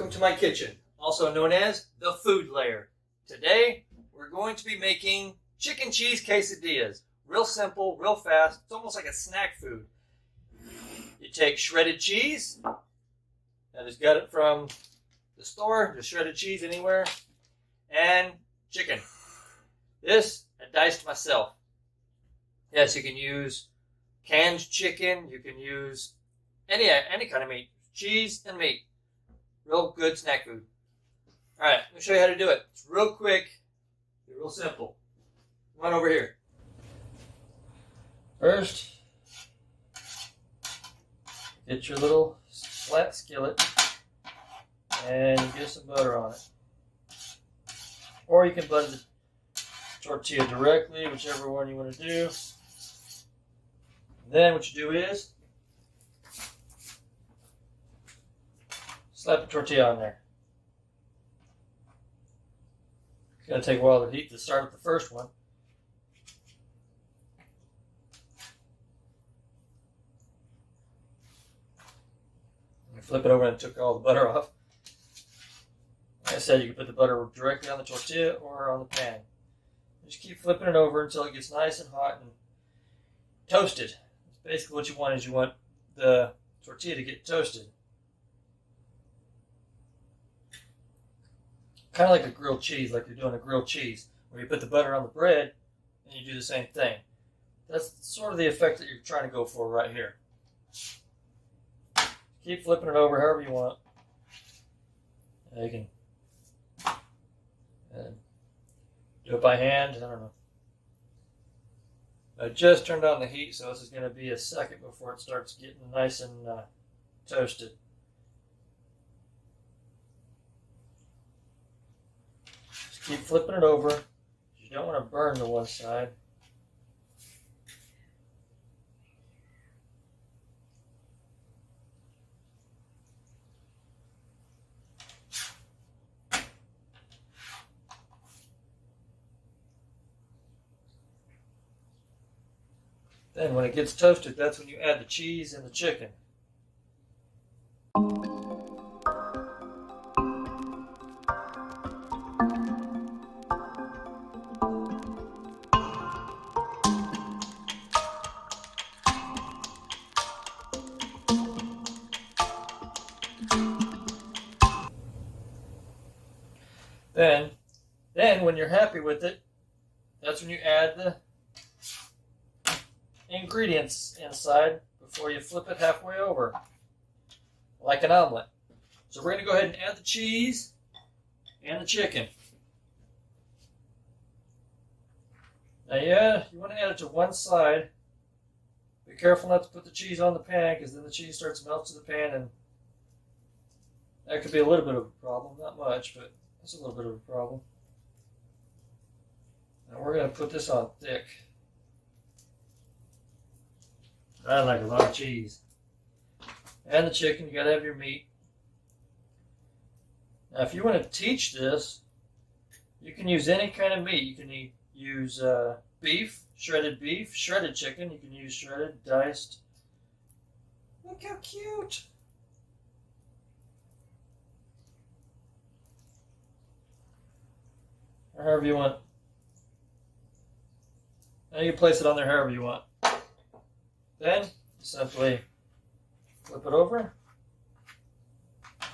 Welcome to my kitchen, also known as the food lair. Today, we're going to be making chicken cheese quesadillas. Real simple, real fast. It's almost like a snack food. You take shredded cheese. I just got it from the store, just shredded cheese anywhere. And chicken. This I diced myself. Yes, you can use canned chicken. You can use any kind of meat. Cheese and meat. Real good snack food. Alright, let me show you how to do it. It's real quick. It's real simple. Come on over here. First, get your little flat skillet and get some butter on it. Or you can butter the tortilla directly, whichever one you want to do. Then what you do is slap the tortilla on there. It's going to take a while to heat to start with the first one. Flip it over and took all the butter off. Like I said, you can put the butter directly on the tortilla or on the pan. Just keep flipping it over until it gets nice and hot and toasted. That's basically what you want, is you want the tortilla to get toasted. Kind of like a grilled cheese, like you're doing a grilled cheese, where you put the butter on the bread and you do the same thing. That's sort of the effect that you're trying to go for right here. Keep flipping it over however you want. You can do it by hand. I don't know. I just turned on the heat, so this is going to be a second before it starts getting nice and toasted. Just keep flipping it over. You don't want to burn the one side. Then when it gets toasted, that's when you add the cheese and the chicken. Then when you're happy with it, that's when you add the ingredients inside before you flip it halfway over, like an omelet. So we're going to go ahead and add the cheese and the chicken. Now yeah, you want to add it to one side. Be careful not to put the cheese on the pan, because then the cheese starts to melt to the pan, and that could be a little bit of a problem. Not much, but it's a little bit of a problem. Now we're going to put this on thick. I like a lot of cheese. And the chicken, you gotta have your meat. Now if you want to teach this, you can use any kind of meat. You can use beef, shredded chicken. You can use shredded, diced. Look how cute! Or however you want. Now you can place it on there however you want. Then, simply flip it over,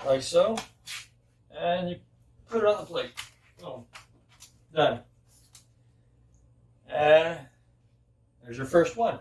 like so, and you put it on the plate. Boom. Done. And there's your first one.